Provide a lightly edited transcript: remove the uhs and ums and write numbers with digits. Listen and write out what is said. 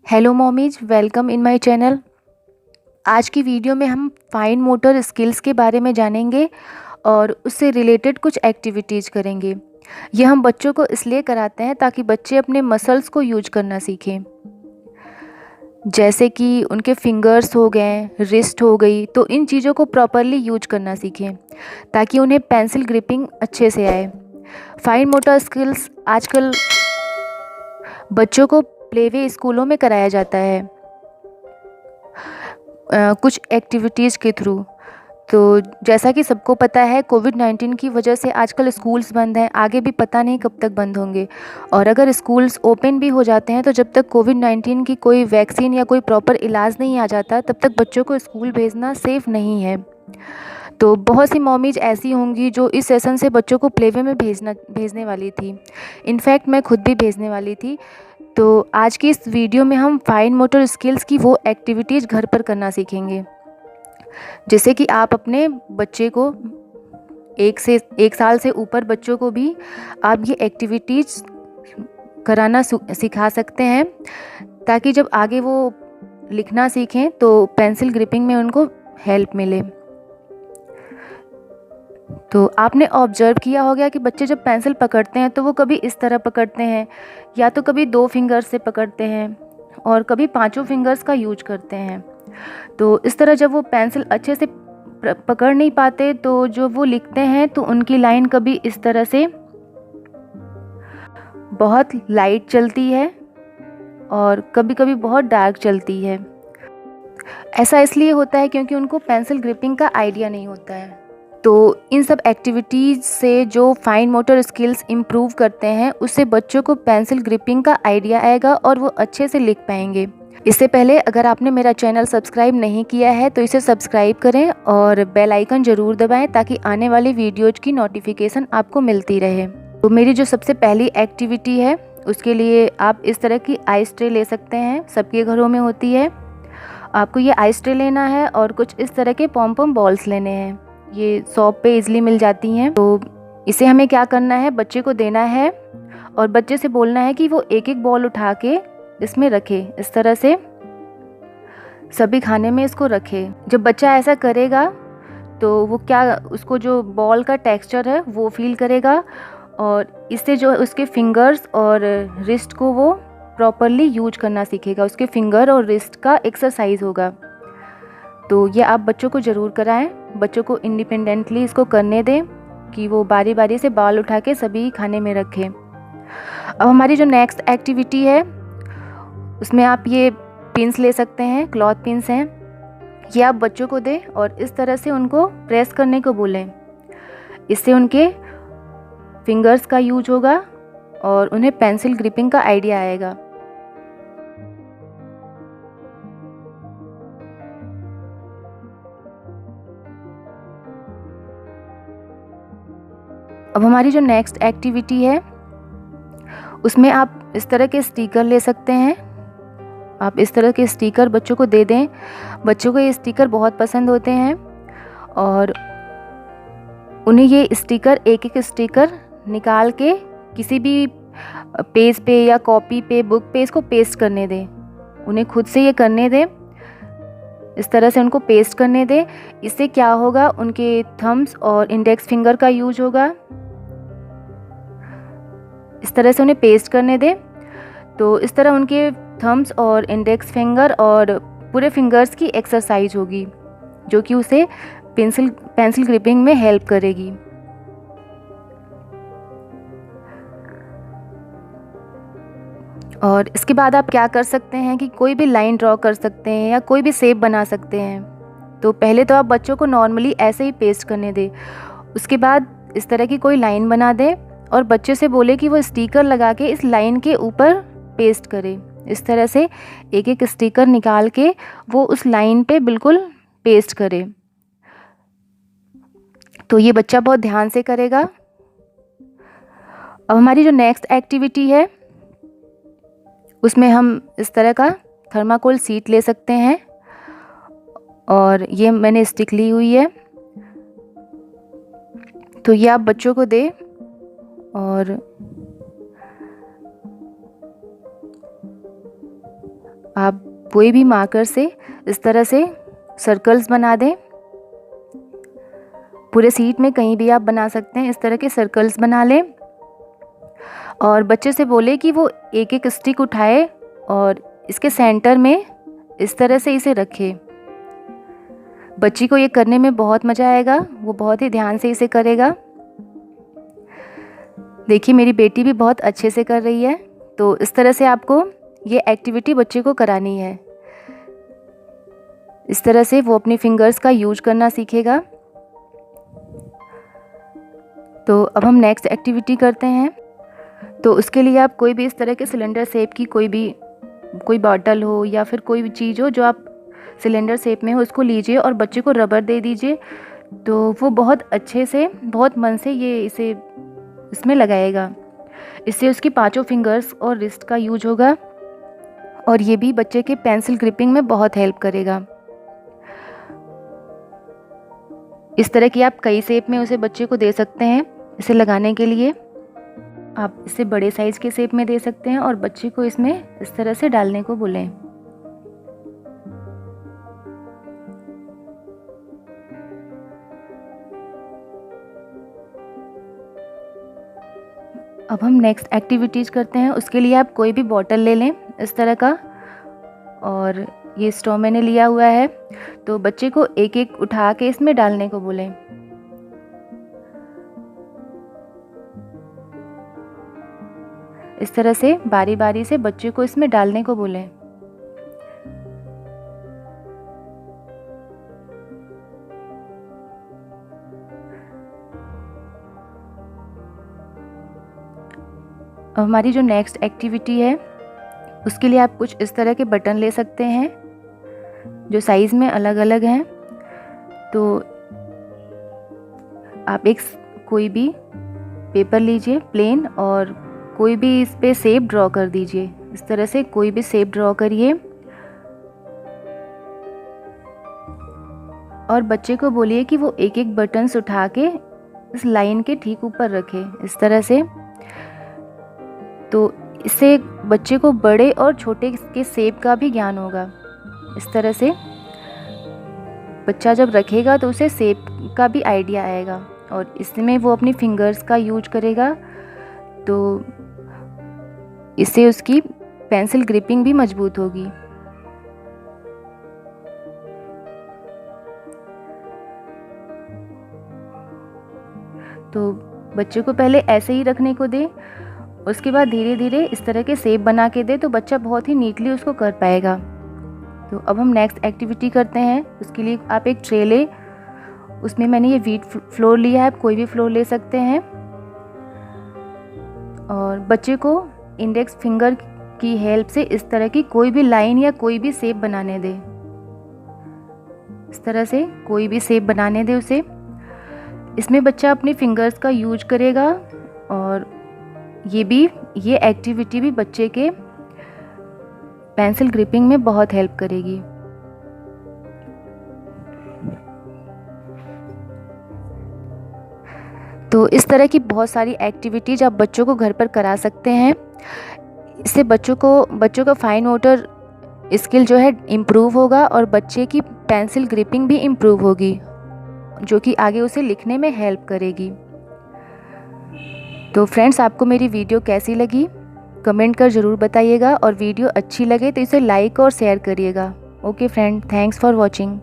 Hello mommies, welcome in my channel. आज की video में हम फाइन मोटर स्किल्स के बारे में जानेंगे और उससे रिलेटेड कुछ एक्टिविटीज़ करेंगे। ये हम बच्चों को इसलिए कराते हैं ताकि बच्चे अपने मसल्स को यूज करना सीखें, जैसे कि उनके फिंगर्स हो गए, रिस्ट हो गई, तो इन चीज़ों को प्रॉपरली यूज करना सीखें ताकि उन्हें पेंसिल ग्रिपिंग अच्छे से आए। फाइन मोटर स्किल्स आजकल बच्चों को प्लेवे स्कूलों में कराया जाता है कुछ एक्टिविटीज़ के थ्रू। तो जैसा कि सबको पता है, कोविड-19 की वजह से आजकल स्कूल्स बंद हैं, आगे भी पता नहीं कब तक बंद होंगे। और अगर स्कूल्स ओपन भी हो जाते हैं तो जब तक कोविड-19 की कोई वैक्सीन या कोई प्रॉपर इलाज नहीं आ जाता तब तक बच्चों को स्कूल भेजना सेफ़ नहीं है। तो बहुत सी मॉमीज़ ऐसी होंगी जो इस सेशन से बच्चों को प्लेवे में भेजने वाली थी। इनफैक्ट मैं खुद भी भेजने वाली थी। तो आज की इस वीडियो में हम फाइन मोटर स्किल्स की वो एक्टिविटीज़ घर पर करना सीखेंगे, जैसे कि आप अपने बच्चे को एक साल से ऊपर बच्चों को भी आप ये एक्टिविटीज़ कराना सिखा सकते हैं, ताकि जब आगे वो लिखना सीखें तो पेंसिल ग्रिपिंग में उनको हेल्प मिले। तो आपने ऑब्जर्व किया होगा कि बच्चे जब पेंसिल पकड़ते हैं तो वो कभी इस तरह पकड़ते हैं, या तो कभी 2 फिंगर्स से पकड़ते हैं और कभी 5 फिंगर्स का यूज करते हैं। तो इस तरह जब वो पेंसिल अच्छे से पकड़ नहीं पाते तो जो वो लिखते हैं तो उनकी लाइन कभी इस तरह से बहुत लाइट चलती है और कभी कभी बहुत डार्क चलती है। ऐसा इसलिए होता है क्योंकि उनको पेंसिल ग्रिपिंग का आइडिया नहीं होता है। तो इन सब एक्टिविटीज़ से जो फाइन मोटर स्किल्स इम्प्रूव करते हैं, उससे बच्चों को पेंसिल ग्रिपिंग का आइडिया आएगा और वो अच्छे से लिख पाएंगे। इससे पहले अगर आपने मेरा चैनल सब्सक्राइब नहीं किया है तो इसे सब्सक्राइब करें और बेल आइकन ज़रूर दबाएं ताकि आने वाली वीडियोज़ की नोटिफिकेशन आपको मिलती रहे। तो मेरी जो सबसे पहली एक्टिविटी है, उसके लिए आप इस तरह की आइस ट्रे ले सकते हैं, सबके घरों में होती है। आपको ये आइस ट्रे लेना है और कुछ इस तरह के पॉम पॉम बॉल्स लेने हैं। ये शॉप पे इजीली मिल जाती हैं। तो इसे हमें क्या करना है, बच्चे को देना है और बच्चे से बोलना है कि वो एक एक बॉल उठा के इसमें रखे, इस तरह से सभी खाने में इसको रखे। जब बच्चा ऐसा करेगा तो वो उसको जो बॉल का टेक्सचर है वो फील करेगा और इससे जो उसके फिंगर्स और रिस्ट को वो प्रॉपरली यूज करना सीखेगा। उसके फिंगर और रिस्ट का एक्सरसाइज होगा। तो ये आप बच्चों को ज़रूर कराएं, बच्चों को इंडिपेंडेंटली इसको करने दें कि वो बारी बारी से बॉल उठा के सभी खाने में रखें। अब हमारी जो नेक्स्ट एक्टिविटी है, उसमें आप ये पिन्स ले सकते हैं, क्लॉथ पिन्स हैं। ये आप बच्चों को दें और इस तरह से उनको प्रेस करने को बोलें। इससे उनके फिंगर्स का यूज होगा और उन्हें पेंसिल ग्रिपिंग का आइडिया आएगा। अब हमारी जो नेक्स्ट एक्टिविटी है, उसमें आप इस तरह के स्टिकर ले सकते हैं। आप इस तरह के स्टिकर बच्चों को दे दें। बच्चों को ये स्टिकर बहुत पसंद होते हैं और उन्हें ये स्टिकर एक एक स्टिकर निकाल के किसी भी पेज पे या कॉपी पे, बुक पे इसको पेस्ट करने दें। उन्हें खुद से ये करने दें, इस तरह से उनको पेस्ट करने दें। इससे क्या होगा, उनके थम्स और इंडेक्स फिंगर का यूज होगा। इस तरह से उन्हें पेस्ट करने दें। तो इस तरह उनके थम्स और इंडेक्स फिंगर और पूरे फिंगर्स की एक्सरसाइज होगी, जो कि उसे पेंसिल ग्रिपिंग में हेल्प करेगी। और इसके बाद आप क्या कर सकते हैं कि कोई भी लाइन ड्रॉ कर सकते हैं या कोई भी शेप बना सकते हैं। तो पहले तो आप बच्चों को नॉर्मली ऐसे ही पेस्ट करने दें। उसके बाद इस तरह की कोई लाइन बना दें और बच्चे से बोले कि वो स्टिकर लगा के इस लाइन के ऊपर पेस्ट करे। इस तरह से एक एक स्टिकर निकाल के वो उस लाइन पे बिल्कुल पेस्ट करे। तो ये बच्चा बहुत ध्यान से करेगा। अब हमारी जो नेक्स्ट एक्टिविटी है, उसमें हम इस तरह का थर्माकोल शीट ले सकते हैं और ये मैंने स्टिक ली हुई है। तो ये आप बच्चों को दें और आप कोई भी मार्कर से इस तरह से सर्कल्स बना दें। पूरे शीट में कहीं भी आप बना सकते हैं, इस तरह के सर्कल्स बना लें और बच्चे से बोले कि वो एक एक स्टिक उठाए और इसके सेंटर में इस तरह से इसे रखे। बच्ची को ये करने में बहुत मज़ा आएगा, वो बहुत ही ध्यान से इसे करेगा। देखिए मेरी बेटी भी बहुत अच्छे से कर रही है। तो इस तरह से आपको ये एक्टिविटी बच्चे को करानी है। इस तरह से वो अपनी फिंगर्स का यूज करना सीखेगा। तो अब हम नेक्स्ट एक्टिविटी करते हैं। तो उसके लिए आप कोई भी इस तरह के सिलेंडर शेप की कोई बॉटल हो या फिर कोई भी चीज़ हो जो आप सिलेंडर शेप में हो, उसको लीजिए और बच्चे को रबर दे दीजिए। तो वो बहुत अच्छे से, बहुत मन से इसे इसमें लगाएगा। इससे उसकी 5 फिंगर्स और रिस्ट का यूज होगा और ये भी बच्चे के पेंसिल ग्रिपिंग में बहुत हेल्प करेगा। इस तरह की आप कई शेप में उसे बच्चे को दे सकते हैं। इसे लगाने के लिए आप इसे बड़े साइज़ के शेप में दे सकते हैं और बच्चे को इसमें इस तरह से डालने को बोलें। अब हम नेक्स्ट एक्टिविटीज़ करते हैं। उसके लिए आप कोई भी बॉटल ले लें इस तरह का, और ये स्ट्रॉ मैंने लिया हुआ है। तो बच्चे को एक एक उठा के इसमें डालने को बोलें। इस तरह से बारी बारी से बच्चे को इसमें डालने को बोलें। अब हमारी जो नेक्स्ट एक्टिविटी है उसके लिए आप कुछ इस तरह के बटन ले सकते हैं जो साइज़ में अलग अलग हैं। तो आप कोई भी पेपर लीजिए प्लेन और कोई भी इस पे शेप ड्रॉ कर दीजिए। इस तरह से कोई भी शेप ड्रॉ करिए और बच्चे को बोलिए कि वो एक एक बटन्स उठा के इस लाइन के ठीक ऊपर रखे, इस तरह से। तो इससे बच्चे को बड़े और छोटे के शेप का भी ज्ञान होगा। इस तरह से बच्चा जब रखेगा तो उसे शेप का भी आइडिया आएगा और इसमें वो अपनी फिंगर्स का यूज करेगा। तो इससे उसकी पेंसिल ग्रिपिंग भी मजबूत होगी। तो बच्चे को पहले ऐसे ही रखने को दे, उसके बाद धीरे धीरे इस तरह के शेप बना के दे, तो बच्चा बहुत ही नीटली उसको कर पाएगा। तो अब हम नेक्स्ट एक्टिविटी करते हैं। उसके लिए आप एक ट्रे ले, उसमें मैंने ये व्हीट फ्लोर लिया है, आप कोई भी फ्लोर ले सकते हैं। और बच्चे को इंडेक्स फिंगर की हेल्प से इस तरह की कोई भी लाइन या कोई भी शेप बनाने दे। इस तरह से कोई भी शेप बनाने दे उसे। इसमें बच्चा अपने फिंगर्स का यूज करेगा और ये एक्टिविटी भी बच्चे के पेंसिल ग्रिपिंग में बहुत हेल्प करेगी। तो इस तरह की बहुत सारी एक्टिविटीज आप बच्चों को घर पर करा सकते हैं। इससे बच्चों का फाइन मोटर स्किल जो है इम्प्रूव होगा और बच्चे की पेंसिल ग्रिपिंग भी इम्प्रूव होगी, जो कि आगे उसे लिखने में हेल्प करेगी। तो फ्रेंड्स, आपको मेरी वीडियो कैसी लगी कमेंट कर ज़रूर बताइएगा और वीडियो अच्छी लगे तो इसे लाइक और शेयर करिएगा। Okay friend, thanks for watching.